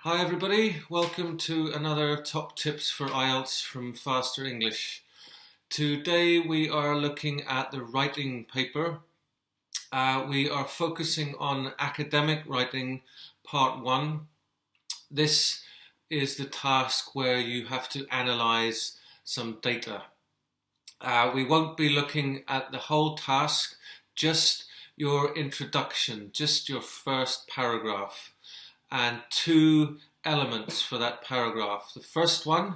Hi everybody, welcome to another Top Tips for IELTS from Faster English. Today we are looking at the writing paper. We are focusing on academic writing part 1. This is the task where you have to analyse some data. We won't be looking at the whole task, just your introduction, just your first paragraph. And two elements for that paragraph. The first one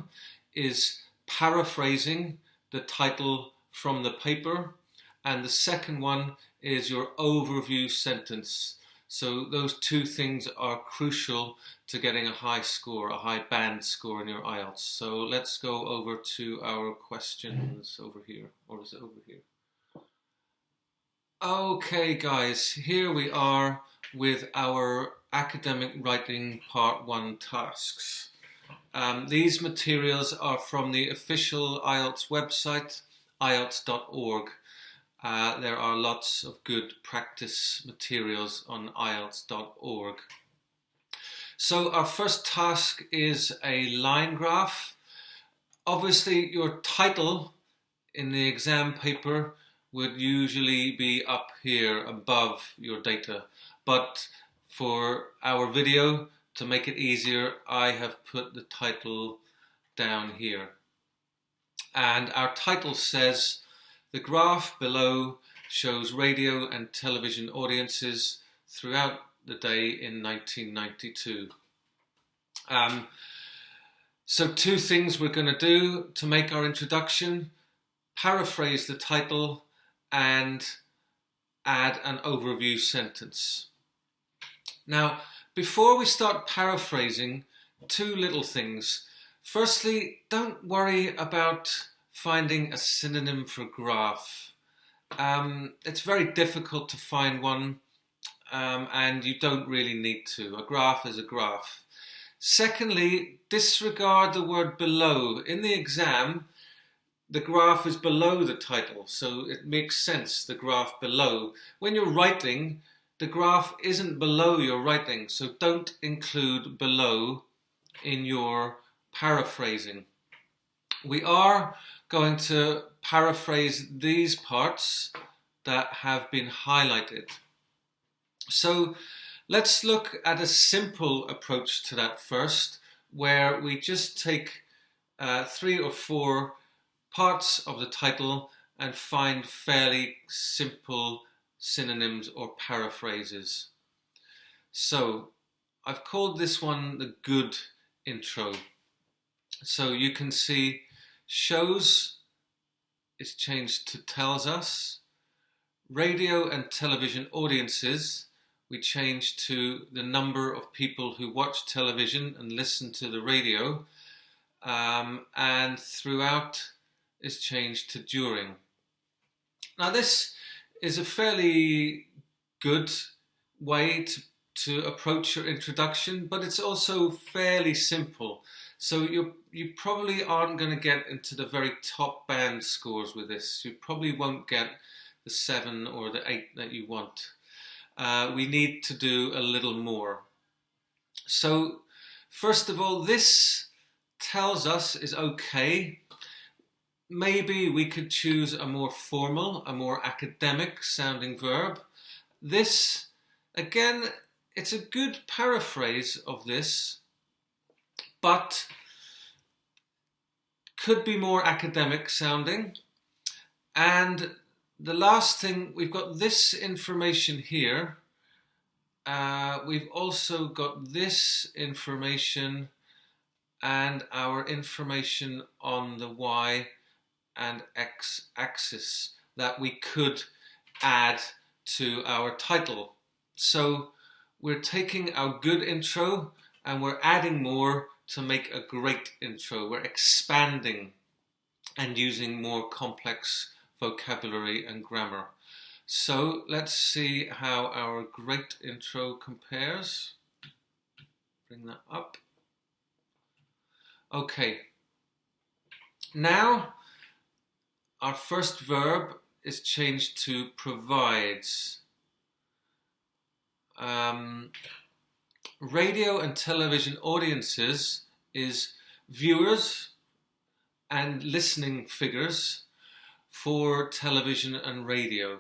is paraphrasing the title from the paper, and the second one is your overview sentence. So those two things are crucial to getting a high score, a high band score in your IELTS. So let's go over to our questions over here, or is it over here? Okay guys, here we are with our academic writing part 1 tasks. These materials are from the official IELTS website, IELTS.org. There are lots of good practice materials on IELTS.org. So our first task is a line graph. Obviously your title in the exam paper would usually be up here above your data, but for our video, to make it easier, I have put the title down here. And our title says, the graph below shows radio and television audiences throughout the day in 1992. So two things we're going to do to make our introduction: paraphrase the title and add an overview sentence. Now, before we start paraphrasing, two little things. Firstly, don't worry about finding a synonym for graph. It's very difficult to find one, and you don't really need to. A graph is a graph. Secondly, disregard the word below. In the exam, the graph is below the title, so it makes sense, the graph below. When you're writing, the graph isn't below your writing, so don't include below in your paraphrasing. We are going to paraphrase these parts that have been highlighted. So let's look at a simple approach to that first, where we just take 3 or 4 parts of the title and find fairly simple synonyms or paraphrases. So I've called this one the good intro. So you can see shows is changed to tells us. Radio and television audiences we changed to the number of people who watch television and listen to the radio. And throughout is changed to during. Now this is a fairly good way to approach your introduction, but it's also fairly simple. So you probably aren't going to get into the very top band scores with this. You probably won't get the 7 or the 8 that you want. We need to do a little more. So first of all, this tells us is okay. Maybe we could choose a more formal, a more academic sounding verb. This, again, it's a good paraphrase of this, but could be more academic sounding. And the last thing, we've got this information here. We've also got this information and our information on the Y and X axis that we could add to our title. So we're taking our good intro and we're adding more to make a great intro. We're expanding and using more complex vocabulary and grammar. So let's see how our great intro compares. Bring that up. Okay. Now our first verb is changed to provides. Radio and television audiences is viewers and listening figures for television and radio.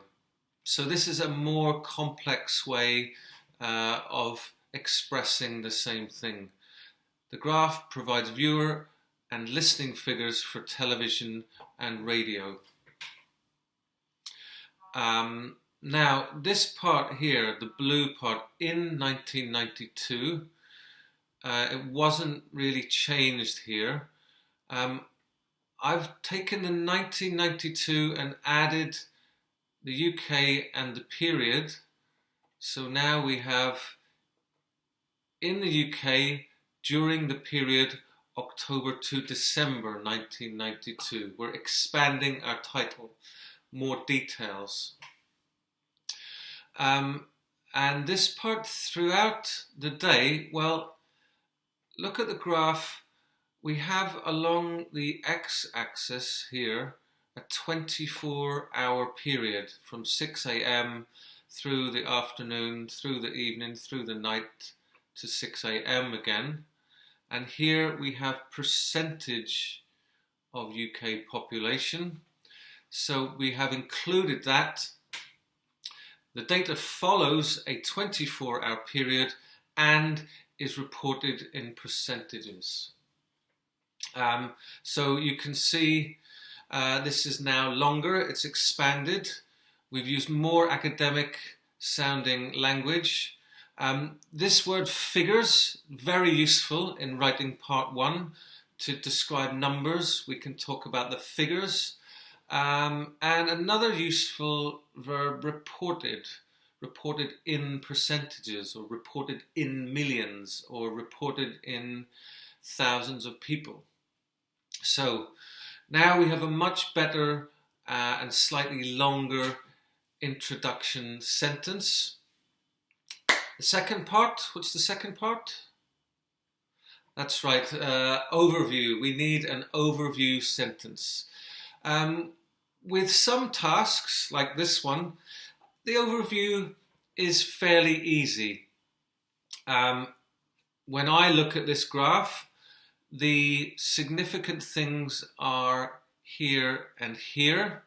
So this is a more complex way of expressing the same thing. The graph provides viewer and listening figures for television and radio. Now, this part here, the blue part, in 1992, it wasn't really changed here. I've taken the 1992 and added the UK and the period. So now we have, in the UK, during the period October to December 1992. We're expanding our title, more details. And this part throughout the day, well, look at the graph. We have along the x-axis here a 24-hour period from 6 a.m. through the afternoon, through the evening, through the night to 6 a.m. again. And here we have percentage of UK population. So we have included that. The data follows a 24-hour period and is reported in percentages. So you can see this is now longer, it's expanded. We've used more academic sounding language. This word figures, very useful in writing part 1 to describe numbers. We can talk about the figures. And another useful verb, reported in percentages, or reported in millions, or reported in thousands of people. So now we have a much better and slightly longer introduction sentence. The second part, what's the second part? That's right, overview. We need an overview sentence. With some tasks, like this one, the overview is fairly easy. When I look at this graph, the significant things are here and here.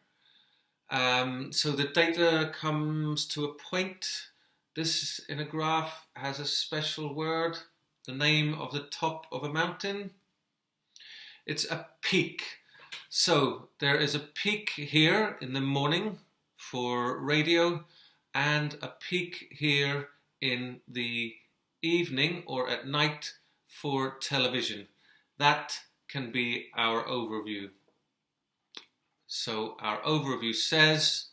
So the data comes to a point. This in a graph has a special word, the name of the top of a mountain. It's a peak. So there is a peak here in the morning for radio and a peak here in the evening or at night for television. That can be our overview. So our overview says,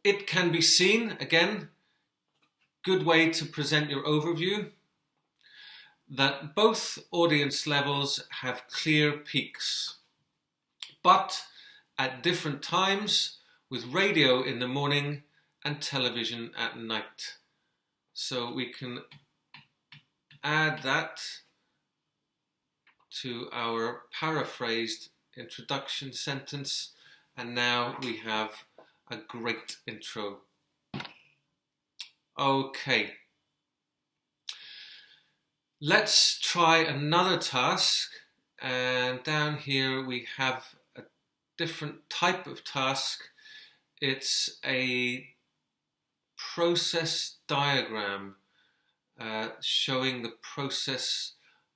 it can be seen, again, good way to present your overview, that both audience levels have clear peaks, but at different times, with radio in the morning and television at night. So we can add that to our paraphrased introduction sentence, and now we have a great intro. Okay, let's try another task, and down here we have a different type of task. It's a process diagram showing the process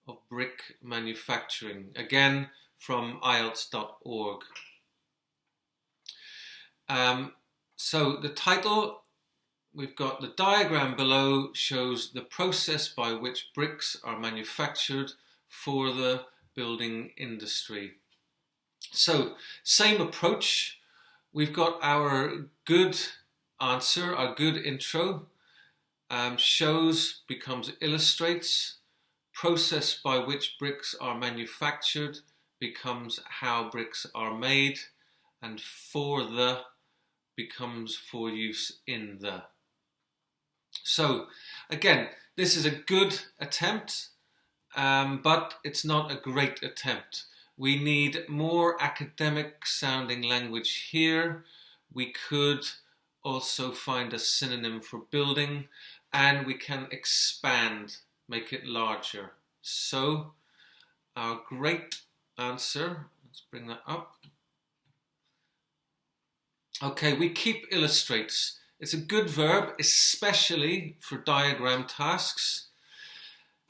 of brick manufacturing, again from IELTS.org. So the title, we've got the diagram below, shows the process by which bricks are manufactured for the building industry. So same approach. We've got our good answer, our good intro. Shows becomes illustrates. Process by which bricks are manufactured becomes how bricks are made. And for the becomes for use in the. So again, this is a good attempt, but it's not a great attempt. We need more academic sounding language here. We could also find a synonym for building, and we can expand, make it larger. So our great answer, let's bring that up. Okay, we keep illustrates. It's a good verb, especially for diagram tasks.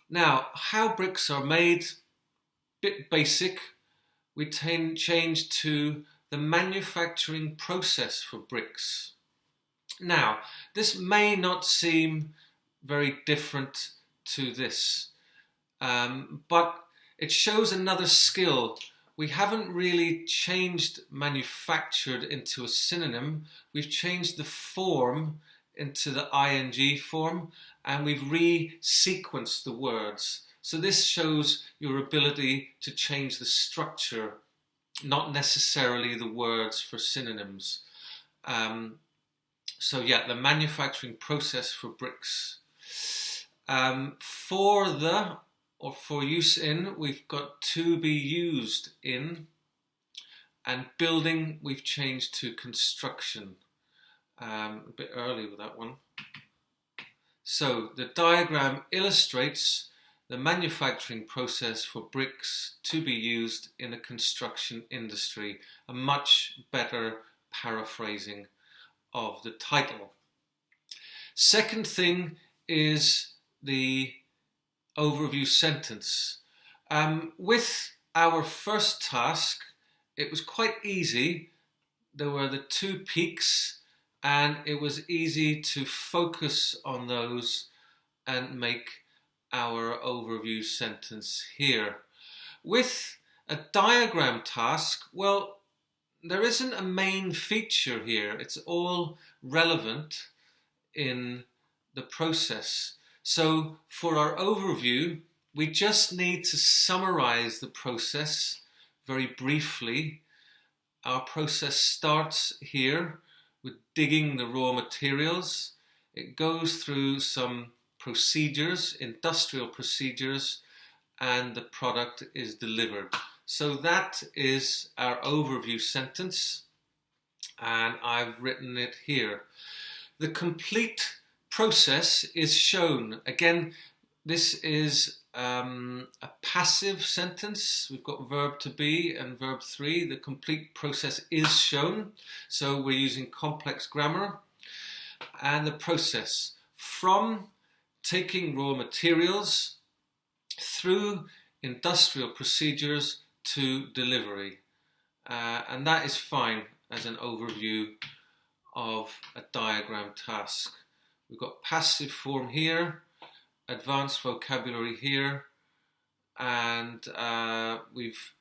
Now, how bricks are made, bit basic. We change to the manufacturing process for bricks. Now, this may not seem very different to this, but it shows another skill. We haven't really changed manufactured into a synonym. We've changed the form into the ing form, and we've re-sequenced the words. So this shows your ability to change the structure, not necessarily the words for synonyms. So yeah, the manufacturing process for bricks. For use in, we've got to be used in, and building we've changed to construction. A bit early with that one. So the diagram illustrates the manufacturing process for bricks to be used in a construction industry. A much better paraphrasing of the title. Second thing is the overview sentence. With our first task, it was quite easy. There were the two peaks, and it was easy to focus on those and make our overview sentence here. With a diagram task, well, there isn't a main feature here. It's all relevant in the process. So for our overview, we just need to summarize the process very briefly. Our process starts here with digging the raw materials. It goes through some procedures, industrial procedures, and the product is delivered. So that is our overview sentence, and I've written it here. The complete process is shown. Again, this is a passive sentence. We've got verb to be and verb 3. The complete process is shown. So we're using complex grammar. And the process from taking raw materials through industrial procedures to delivery. And that is fine as an overview of a diagram task. We've got passive form here, advanced vocabulary here, and we've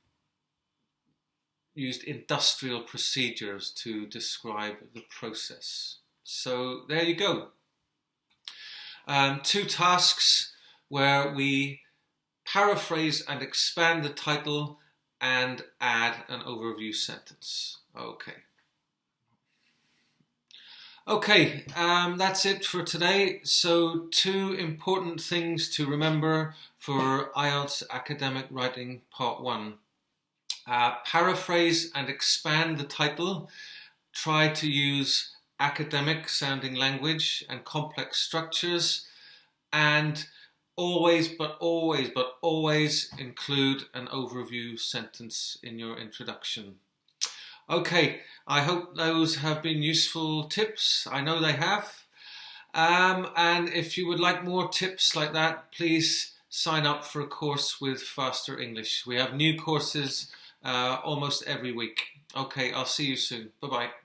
used industrial procedures to describe the process. So there you go. Two tasks where we paraphrase and expand the title and add an overview sentence. Okay, that's it for today. So 2 important things to remember for IELTS Academic Writing Part 1. Paraphrase and expand the title. Try to use academic sounding language and complex structures, and always include an overview sentence in your introduction. Okay, I hope those have been useful tips. I know they have. And if you would like more tips like that, please sign up for a course with Faster English. We have new courses almost every week. Okay, I'll see you soon. Bye-bye.